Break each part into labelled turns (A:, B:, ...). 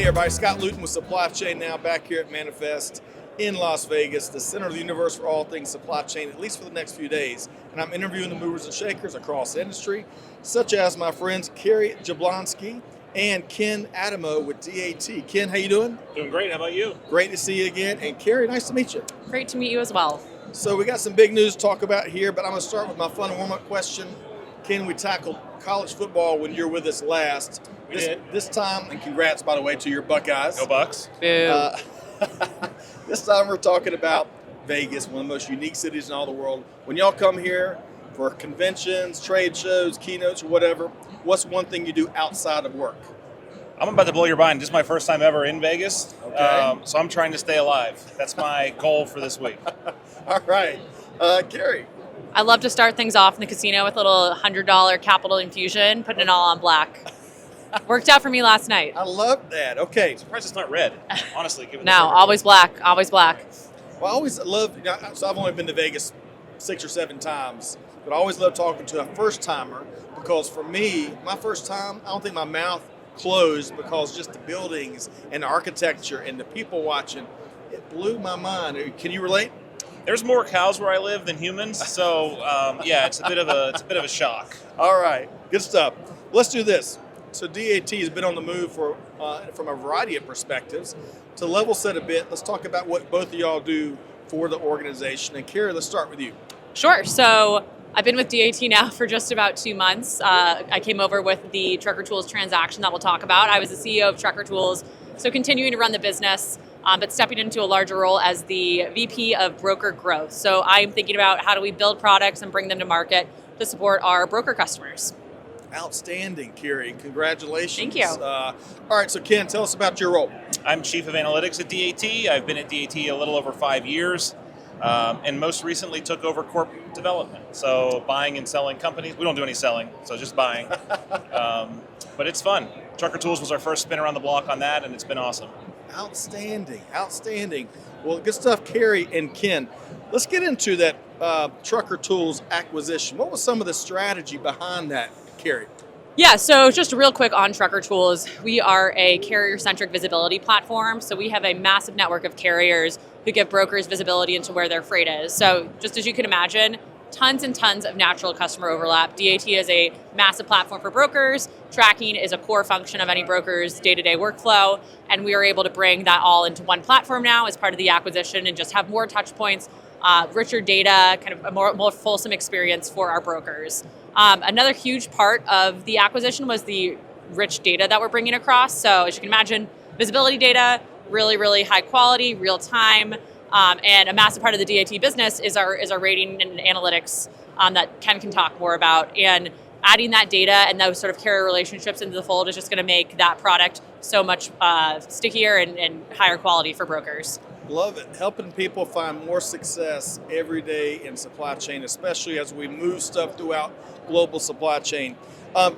A: everybody. Scott Luton with Supply Chain Now, back here at Manifest in Las Vegas, the center of the universe for all things supply chain, at least for the next few days. And I'm interviewing the movers and shakers across the industry, such as my friends Kary Jablonski and Ken Adamo with DAT. Ken, how you doing?
B: Doing great. How about you?
A: Great to see you again. And Kary, nice to meet you.
C: Great to meet you as well.
A: So we got some big news to talk about here, but I'm going to start with my fun warm-up question. Ken, we tackled college football when you were with us last. This time, and congrats, by the way, to your Buckeyes.
B: Go Bucks.
C: Boo.
A: This time we're talking about Vegas, one of the most unique cities in all the world. When y'all come here for conventions, trade shows, keynotes, or whatever, what's one thing you do outside of work?
B: I'm about to blow your mind. This is my first time ever in Vegas,
A: Okay.
B: so I'm trying to stay alive. That's my goal for this week.
A: All right. Kary.
C: I love to start things off in the casino with a little $100 capital infusion, putting it all on black. Worked out for me last night.
A: I love that. Okay.
B: Surprised it's not red, honestly. Given
C: No, always black, always black.
A: Well, I always love, so I've only been to Vegas 6 or 7 times, but I always love talking to a first timer because for me, my first time, I don't think my mouth closed because just the buildings and the architecture and the people watching, it blew my mind. Can you relate?
B: There's more cows where I live than humans, so yeah, it's a bit of a shock.
A: All right, good stuff. Let's do this. So DAT has been on the move from a variety of perspectives. To level set a bit, let's talk about what both of y'all do for the organization. And Kary, let's start with you.
C: Sure. So I've been with DAT now for just about 2 months. I came over with the Trucker Tools transaction that we'll talk about. I was the CEO of Trucker Tools, so continuing to run the business, but stepping into a larger role as the VP of broker growth. So I'm thinking about how do we build products and bring them to market to support our broker customers.
A: Outstanding, Kary. Congratulations.
C: Thank you.
A: All right, so Ken, tell us about your role.
B: I'm Chief of Analytics at DAT. I've been at DAT a little over 5 years, and most recently took over corporate development. So buying and selling companies. We don't do any selling, so just buying. But it's fun. Trucker Tools was our first spin around the block on that, and it's been awesome.
A: Outstanding, outstanding. Well, good stuff, Kary and Ken. Let's get into that Trucker Tools acquisition. What was some of the strategy behind that, Kary?
C: Yeah, so just real quick on Trucker Tools, we are a carrier-centric visibility platform. So we have a massive network of carriers who give brokers visibility into where their freight is. So just as you can imagine, tons and tons of natural customer overlap. DAT is a massive platform for brokers. Tracking is a core function of any broker's day-to-day workflow. And we are able to bring that all into one platform now as part of the acquisition and just have more touch points, richer data, kind of a more fulsome experience for our brokers. Another huge part of the acquisition was the rich data that we're bringing across. So as you can imagine, visibility data, really, really high quality, real time, and a massive part of the DAT business is our rating and analytics that Ken can talk more about. And adding that data and those sort of carrier relationships into the fold is just going to make that product so much stickier and higher quality for brokers.
A: Love it. Helping people find more success every day in supply chain, especially as we move stuff throughout global supply chain.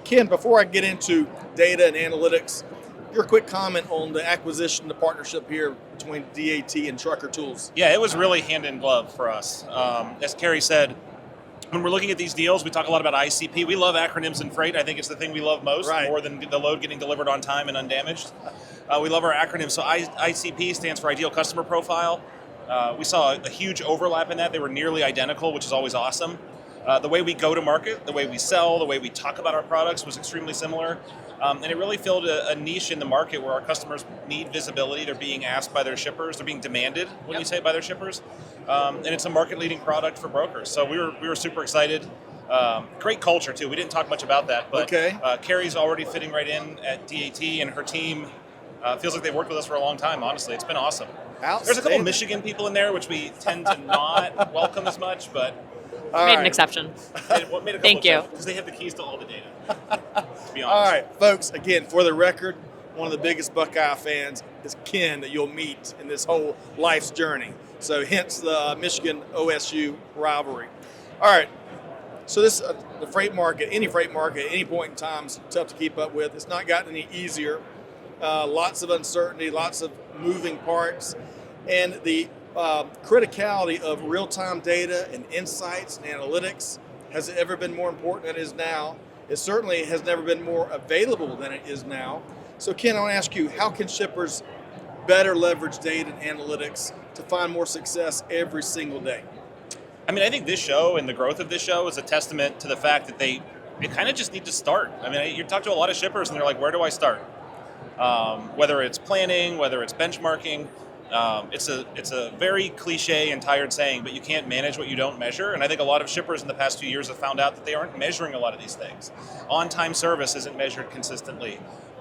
A: Ken, before I get into data and analytics, your quick comment on the acquisition, the partnership here between DAT and Trucker Tools.
B: Yeah, it was really hand in glove for us. As Kary said, when we're looking at these deals, we talk a lot about ICP. We love acronyms in freight. I think it's the thing we love most,
A: Right.
B: more than the load getting delivered on time and undamaged. We love our acronyms. So ICP stands for Ideal Customer Profile. We saw a huge overlap in that. They were nearly identical, which is always awesome. The way we go to market, the way we sell, the way we talk about our products was extremely similar. And it really filled a niche in the market where our customers need visibility. They're being asked by their shippers. They're being demanded, when you say, by their shippers. And it's a market-leading product for brokers. So we were super excited. Great culture, too. We didn't talk much about that. But
A: Okay.
B: Kary's already fitting right in at DAT, and her team feels like they've worked with us for a long time, honestly. It's been awesome. There's a couple of Michigan people in there, which we tend to not welcome as much, but...
C: Made an exception. Thank you.
B: Because they have the keys to all the data, to be honest.
A: All right, folks, again, for the record, one of the biggest Buckeye fans is Ken that you'll meet in this whole life's journey. So hence the Michigan OSU rivalry. All right, so this the freight market, any freight market at any point in time is tough to keep up with. It's not gotten any easier. Lots of uncertainty, lots of moving parts, and the criticality of real-time data and insights and analytics has ever been more important than it is now. It certainly has never been more available than it is now. So Ken, I want to ask you, how can shippers better leverage data and analytics to find more success every single day?
B: I mean, I think this show and the growth of this show is a testament to the fact that they kind of just need to start. I mean, you talk to a lot of shippers and they're like, where do I start? Whether it's planning, whether it's benchmarking, it's a very cliche and tired saying, but you can't manage what you don't measure. And I think a lot of shippers in the past 2 years have found out that they aren't measuring a lot of these things. On-time service isn't measured consistently.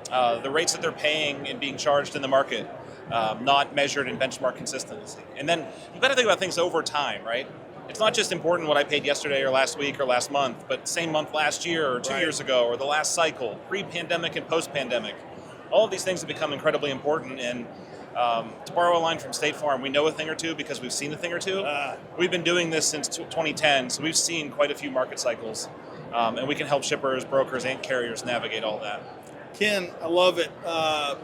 B: The rates that they're paying and being charged in the market, not measured in benchmark consistency. And then you've got to think about things over time, right? It's not just important what I paid yesterday or last week or last month, but same month last year or 2 years ago or the last cycle, pre-pandemic and post-pandemic. All of these things have become incredibly important. And to borrow a line from State Farm, we know a thing or two because we've seen a thing or two. We've been doing this since 2010, so we've seen quite a few market cycles. And we can help shippers, brokers, and carriers navigate all that.
A: Ken, I love it.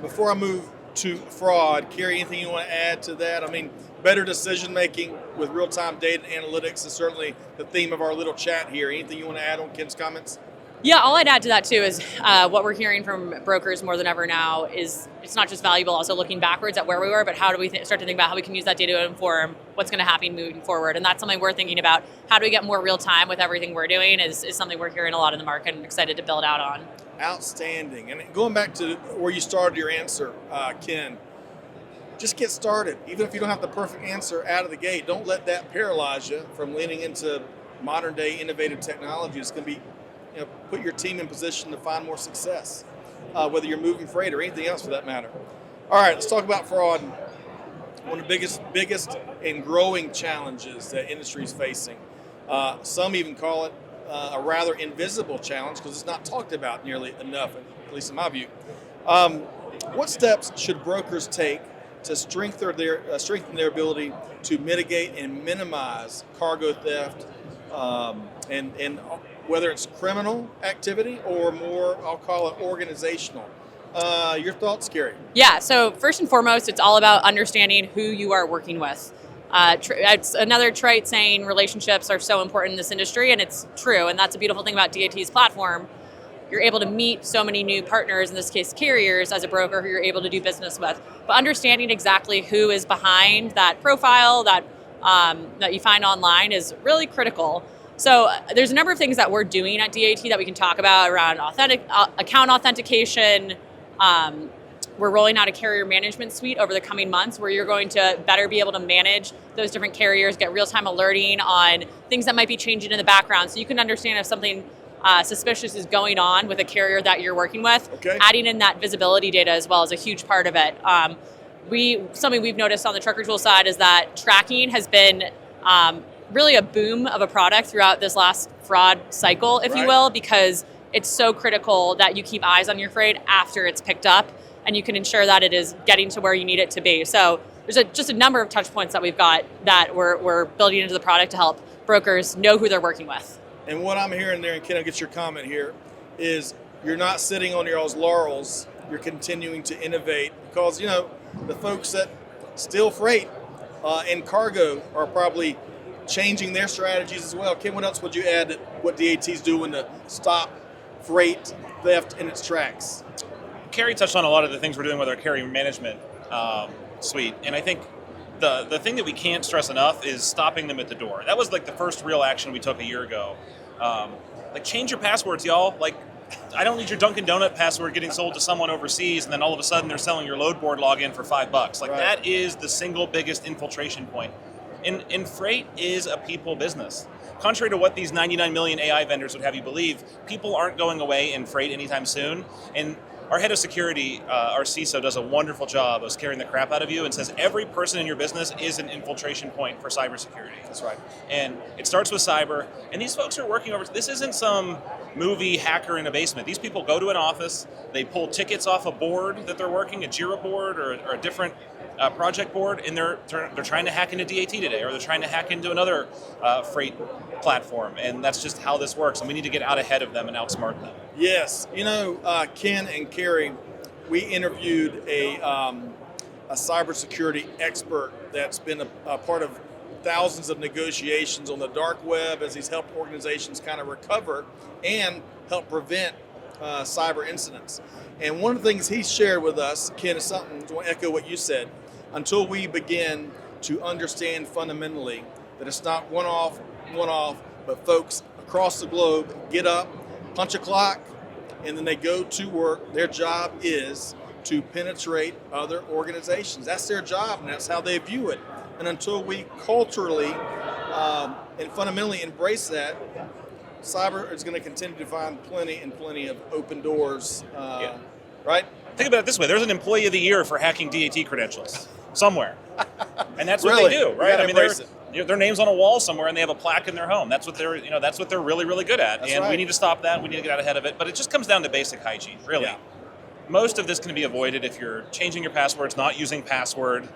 A: Before I move to fraud, Kary, anything you want to add to that? I mean, better decision making with real-time data and analytics is certainly the theme of our little chat here. Anything you want to add on Ken's comments?
C: Yeah, all I'd add to that too is what we're hearing from brokers more than ever now is it's not just valuable also looking backwards at where we were, but how do we start to think about how we can use that data to inform what's going to happen moving forward. And that's something we're thinking about. How do we get more real time with everything we're doing is something we're hearing a lot in the market and excited to build out on.
A: Outstanding. And going back to where you started your answer, Ken, just get started. Even if you don't have the perfect answer out of the gate, don't let that paralyze you from leaning into modern day innovative technology. It's going to be put your team in position to find more success, whether you're moving freight or anything else for that matter. All right, let's talk about fraud. One of the biggest and growing challenges that industry is facing. Some even call it a rather invisible challenge because it's not talked about nearly enough, at least in my view. What steps should brokers take to strengthen their ability to mitigate and minimize cargo theft and whether it's criminal activity or more, I'll call it organizational? Your thoughts, Kary?
C: Yeah, so first and foremost, it's all about understanding who you are working with. It's another trite saying relationships are so important in this industry, and it's true, and that's a beautiful thing about DAT's platform. You're able to meet so many new partners, in this case carriers, as a broker who you're able to do business with. But understanding exactly who is behind that profile that you find online is really critical. So there's a number of things that we're doing at DAT that we can talk about around account authentication. We're rolling out a carrier management suite over the coming months where you're going to better be able to manage those different carriers, get real-time alerting on things that might be changing in the background so you can understand if something suspicious is going on with a carrier that you're working with.
A: Okay.
C: Adding in that visibility data as well is a huge part of it. Something we've noticed on the trucker tool side is that tracking has been really a boom of a product throughout this last fraud cycle, if you will, because it's so critical that you keep eyes on your freight after it's picked up and you can ensure that it is getting to where you need it to be. So there's just a number of touch points that we've got that we're building into the product to help brokers know who they're working with.
A: And what I'm hearing there, and Ken, I'll get your comment here, is you're not sitting on your laurels, you're continuing to innovate because, the folks that steal freight and cargo are probably changing their strategies as well. Ken, what else would you add to what DAT's doing to stop freight theft in its tracks?
B: Kary touched on a lot of the things we're doing with our carrier management suite, and I think the thing that we can't stress enough is stopping them at the door. That was like the first real action we took a year ago. Change your passwords, y'all. I don't need your Dunkin' Donut password getting sold to someone overseas, and then all of a sudden they're selling your load board login for $5. That is the single biggest infiltration point. And freight is a people business. Contrary to what these 99 million AI vendors would have you believe, people aren't going away in freight anytime soon. And our head of security, our CISO, does a wonderful job of scaring the crap out of you and says every person in your business is an infiltration point for cybersecurity.
A: That's right.
B: And it starts with cyber. And these folks are working over. This isn't some movie hacker in a basement. These people go to an office, they pull tickets off a board that they're working, a Jira board or a different project board, and they're trying to hack into DAT today, or they're trying to hack into another freight platform, and that's just how this works. And we need to get out ahead of them and outsmart them.
A: Yes, Ken and Kary, we interviewed a cybersecurity expert that's been a part of thousands of negotiations on the dark web as he's helped organizations kind of recover and help prevent cyber incidents. And one of the things he shared with us, Ken, is something, I want to echo what you said, until we begin to understand fundamentally that it's not one off, but folks across the globe get up, punch a clock, and then they go to work. Their job is to penetrate other organizations. That's their job, and that's how they view it. And until we culturally and fundamentally embrace that, cyber is going to continue to find plenty of open doors, right?
B: Think about it this way: there's an employee of the year for hacking DAT credentials somewhere, and that's what
A: Really?
B: they do, right? I mean,
A: embrace
B: their name's on a wall somewhere, and they have a plaque in their home. That's what they're really good at,
A: That's
B: and
A: right.
B: we need to stop that. We need to get out ahead of it. But it just comes down to basic hygiene, really.
A: Yeah.
B: Most of this can be avoided if you're changing your passwords, not using password,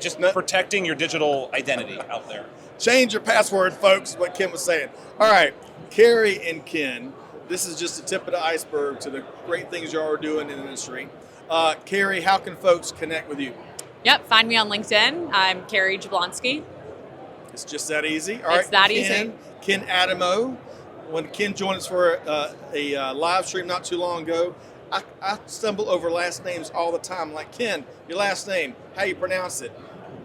B: just protecting your digital identity out there.
A: Change your password, folks, is what Ken was saying. All right, Kary and Ken, this is just the tip of the iceberg to the great things you are doing in the industry. Kary, how can folks connect with you?
C: Yep, find me on LinkedIn. I'm Kary Jablonski.
A: It's just that easy. All
C: It's
A: right,
C: that
A: Ken,
C: easy.
A: Ken Adamo. When Ken joined us for a live stream not too long ago, I stumble over last names all the time. Like, Ken, your last name, how you pronounce it?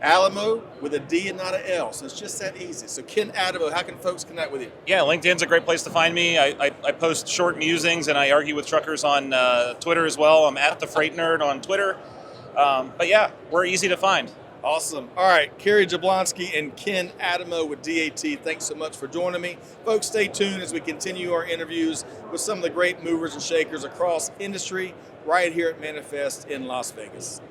A: Alamo with a D and not an L. So it's just that easy. So Ken Adamo, how can folks connect with you?
B: Yeah, LinkedIn's a great place to find me. I post short musings and I argue with truckers on Twitter as well. I'm at the Freight Nerd on Twitter. But yeah, we're easy to find.
A: Awesome. All right, Kary Jablonski and Ken Adamo with DAT, thanks so much for joining me. Folks, stay tuned as we continue our interviews with some of the great movers and shakers across industry right here at Manifest in Las Vegas.